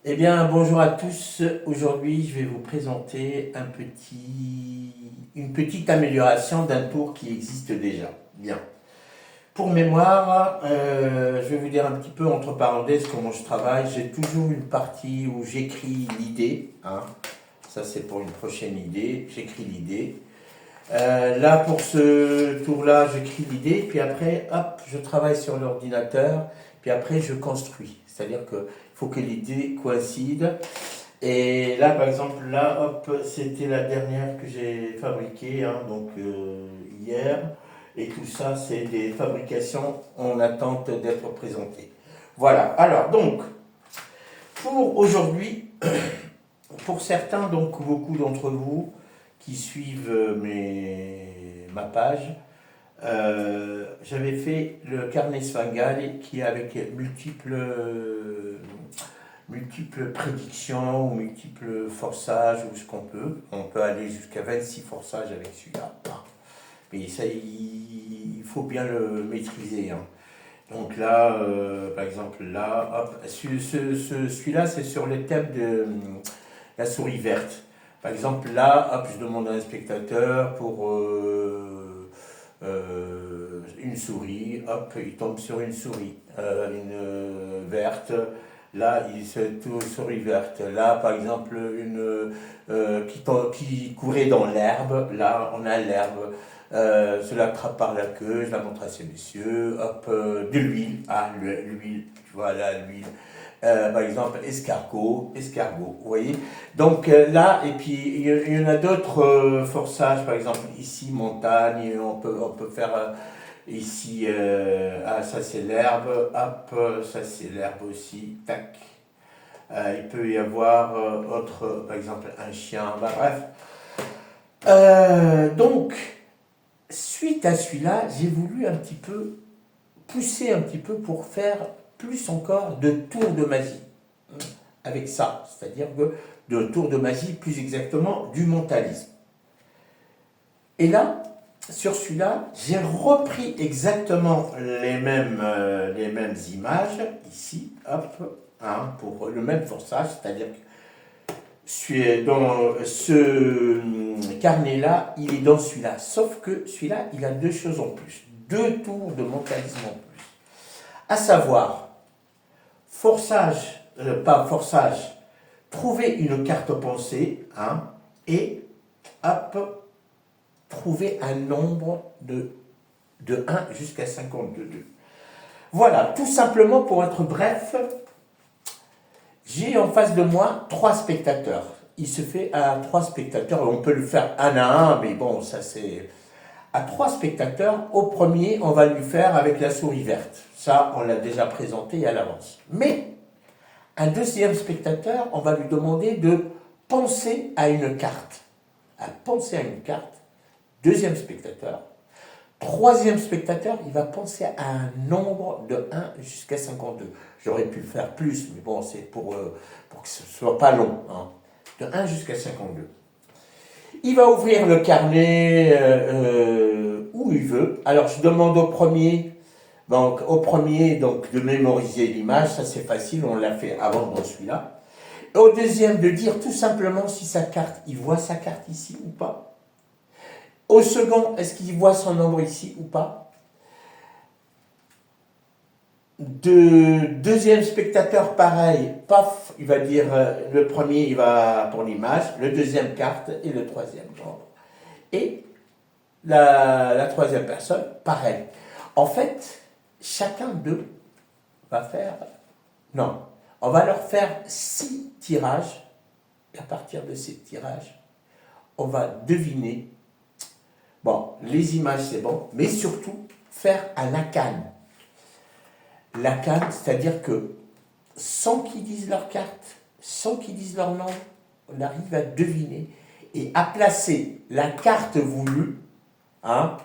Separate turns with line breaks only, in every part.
Eh bien, bonjour à tous. Aujourd'hui, je vais vous présenter une petite amélioration d'un tour qui existe déjà. Bien. Pour mémoire, je vais vous dire un petit peu entre parenthèses comment je travaille. J'ai toujours une partie où j'écris l'idée, hein. Ça, c'est pour une prochaine idée. J'écris l'idée. Là, pour ce tour-là, j'écris l'idée, puis après, hop, je travaille sur l'ordinateur, puis après, je construis. C'est-à-dire qu'il faut que l'idée coïncide. Et là, par exemple, là, hop, c'était la dernière que j'ai fabriquée, hein, donc hier. Et tout ça, c'est des fabrications en attente d'être présentées. Voilà. Alors, donc, pour aujourd'hui, pour certains, donc beaucoup d'entre vous qui suivent ma page, j'avais fait le carnet Swangal qui est avec multiples prédictions ou multiples forçages ou ce qu'on peut. On peut aller jusqu'à 26 forçages avec celui-là. Mais ça, il faut bien le maîtriser, hein. Donc là, par exemple, là, hop, celui-là, c'est sur le thème de la souris verte. Par exemple, là, hop, je demande à un spectateur pour une souris, hop, il tombe sur une souris, une verte. Là, il se trouve une souris verte. Là, par exemple, une qui courait dans l'herbe. Là, on a l'herbe. Je l'attrape par la queue, je la montre à ces messieurs. Hop, de l'huile. Ah, l'huile, tu vois là, l'huile. Par exemple, escargot, vous voyez. Donc là, et puis il y en a d'autres forçages, par exemple ici, montagne, on peut faire ici, ah ça c'est l'herbe, hop, ça c'est l'herbe aussi, tac. Il peut y avoir autre, par exemple un chien, bah, bref. Donc, suite à celui-là, j'ai voulu un petit peu pousser un petit peu pour faire plus encore de tours de magie avec ça, c'est-à-dire que de tours de magie, plus exactement du mentalisme. Et là, sur celui-là, j'ai repris exactement les mêmes images, ici, hop, hein, pour le même forçage, c'est-à-dire que dans ce carnet-là, il est dans celui-là, sauf que celui-là, il a deux choses en plus, deux tours de mentalisme en plus, à savoir forçage, pas forçage, trouver une carte pensée, hein, et hop, trouver un nombre de 1 jusqu'à 52. Voilà, tout simplement pour être bref, j'ai en face de moi 3 spectateurs. Il se fait à 3 spectateurs, on peut le faire un à un, mais bon, ça c'est... À 3 spectateurs, au premier, on va lui faire avec la souris verte. Ça, on l'a déjà présenté à l'avance. Mais un deuxième spectateur, on va lui demander de penser à une carte. À penser à une carte. Deuxième spectateur. Troisième spectateur, il va penser à un nombre de 1 jusqu'à 52. J'aurais pu le faire plus, mais bon, c'est pour que ce ne soit pas long, hein. De 1 jusqu'à 52. Il va ouvrir le carnet où il veut. Alors, je demande au premier donc, de mémoriser l'image. Ça, c'est facile, on l'a fait avant dans celui-là. Au deuxième, de dire tout simplement si sa carte, il voit sa carte ici ou pas. Au second, est-ce qu'il voit son nombre ici ou pas. Deuxième spectateur, pareil, paf, il va dire, le premier, il va pour l'image, le deuxième carte et le troisième genre. Et la troisième personne, pareil. En fait, chacun d'eux va faire, non, on va leur faire 6 tirages, et à partir de ces tirages, on va deviner, bon, les images c'est bon, mais surtout faire un arcane. L'arcane, c'est-à-dire que sans qu'ils disent leur carte, sans qu'ils disent leur nom, on arrive à deviner et à placer la carte voulue, hein,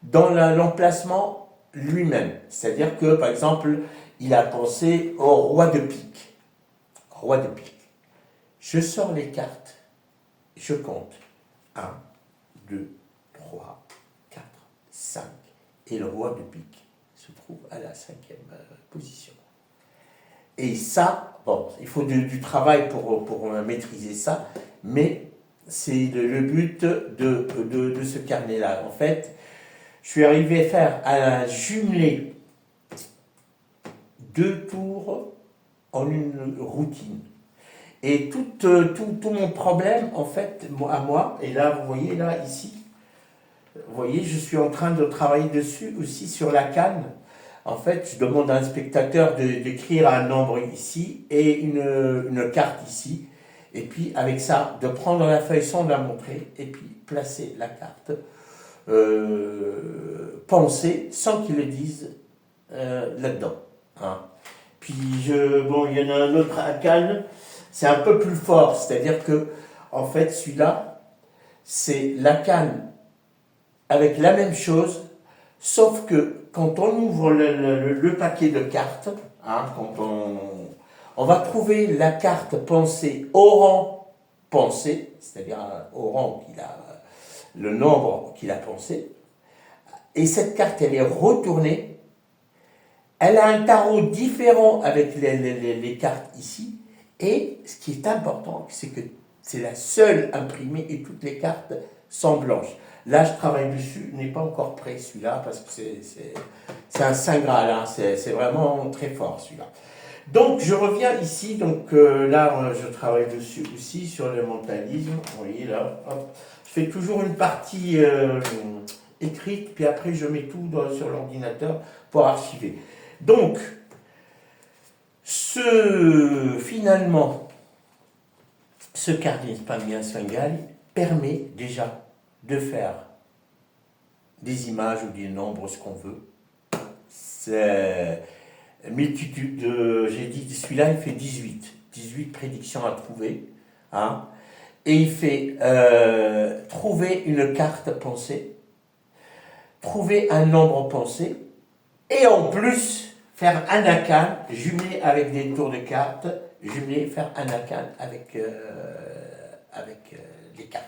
dans l'emplacement lui-même. C'est-à-dire que, par exemple, il a pensé au roi de pique. Roi de pique. Je sors les cartes, je compte. 1, 2, 3, 4, 5. Et le roi de pique se trouve à la 5e position. Et ça, bon, il faut du travail pour maîtriser ça, mais c'est le but de ce carnet-là. En fait, je suis arrivé à jumeler 2 tours en une routine. Et tout mon problème, en fait, à moi, et là, vous voyez, là, ici, vous voyez, je suis en train de travailler dessus aussi sur la canne. En fait, je demande à un spectateur d'écrire un nombre ici et une carte ici. Et puis, avec ça, de prendre la feuille sans la montrer et puis placer la carte, penser sans qu'il le dise là-dedans. Hein. Puis, bon, il y en a un autre à Cannes, c'est un peu plus fort, c'est-à-dire que, en fait, celui-là, c'est la canne avec la même chose, sauf que quand on ouvre le paquet de cartes, hein, quand on va trouver la carte pensée au rang pensé, c'est-à-dire au rang qu'il a, le nombre qu'il a pensé, et cette carte, elle est retournée, elle a un tarot différent avec les cartes ici, et ce qui est important, c'est que c'est la seule imprimée et toutes les cartes sont blanches. Là, je travaille dessus, n'est pas encore prêt celui-là, parce que c'est un Saint Graal, hein, c'est vraiment très fort celui-là. Donc, je reviens ici, donc là, je travaille dessus aussi, sur le mentalisme, vous voyez là, hop. Je fais toujours une partie écrite, puis après, je mets tout sur l'ordinateur pour archiver. Donc, finalement, ce carnet Pamien Svengali permet déjà de faire des images ou des nombres, ce qu'on veut. C'est multitude j'ai dit, celui-là, il fait 18 prédictions à trouver. Hein, et il fait trouver une carte pensée, trouver un nombre pensé, et en plus, faire un arcane, jumelé avec des tours de cartes, jumelé, faire un arcane avec les cartes.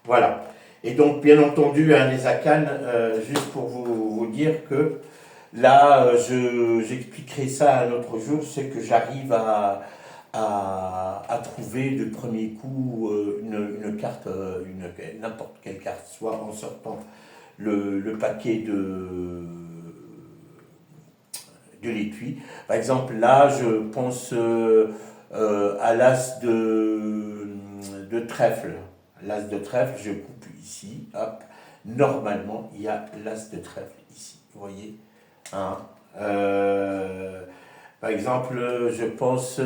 Voilà. Et donc, bien entendu, les arcanes, juste pour vous dire que là, j'expliquerai ça un autre jour, c'est que j'arrive à trouver de premier coup une carte, n'importe quelle carte, soit en sortant le paquet de l'étui. Par exemple, là, je pense à l'as de trèfle. L'as de trèfle, je coupe ici, hop. Normalement, il y a l'as de trèfle ici, vous voyez. Hein. Par exemple, je pense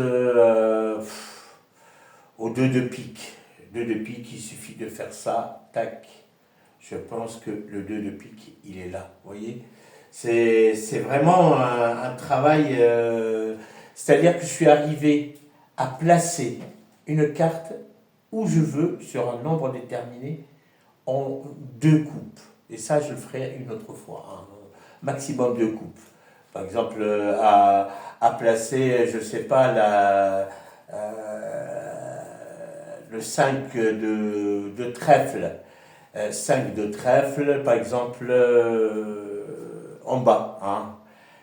au 2 de pique. 2 de pique, il suffit de faire ça, tac. Je pense que le 2 de pique, il est là, vous voyez. C'est vraiment un travail, c'est-à-dire que je suis arrivé à placer une carte où je veux, sur un nombre déterminé, en 2 coupes. Et ça, je le ferai une autre fois, hein, maximum 2 coupes. Par exemple, à placer, je ne sais pas, le 5 de trèfle. 5 de trèfle, par exemple, en bas. Hein.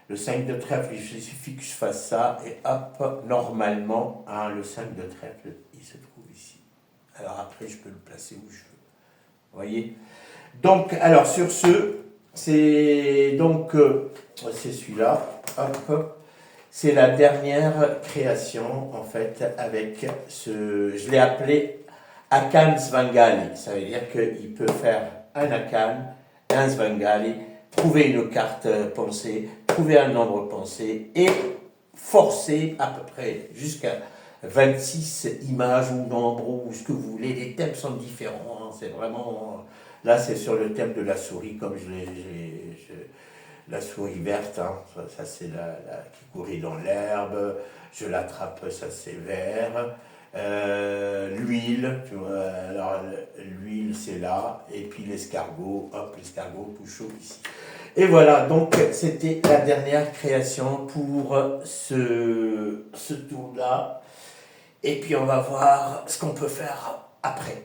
Le 5 de trèfle, il suffit que je fasse ça, et hop, normalement, hein, le 5 de trèfle, il se trouve ici. Alors après, je peux le placer où je veux. Vous voyez? Donc, alors, sur ce, c'est celui-là. Hop. C'est la dernière création, en fait, avec je l'ai appelé Akan Svengali. Ça veut dire qu'il peut faire un Akan, un Svengali, trouver une carte pensée, trouver un nombre pensé et forcer à peu près jusqu'à 26 images ou nombres ou ce que vous voulez. Les thèmes sont différents. Hein. C'est vraiment. Là, c'est sur le thème de la souris, comme la souris verte, hein. Ça c'est la qui courait dans l'herbe. Je l'attrape, ça c'est vert. L'huile, tu vois, alors l'huile c'est là, et puis l'escargot, hop, l'escargot tout chaud ici. Et voilà, donc c'était la dernière création pour ce tour-là. Et puis on va voir ce qu'on peut faire après.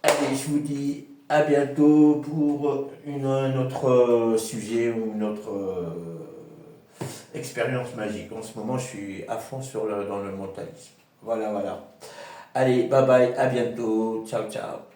Allez, je vous dis à bientôt pour un autre sujet ou une autre expérience magique. En ce moment, je suis à fond dans le mentalisme. Voilà, voilà. Allez, bye bye, à bientôt. Ciao, ciao.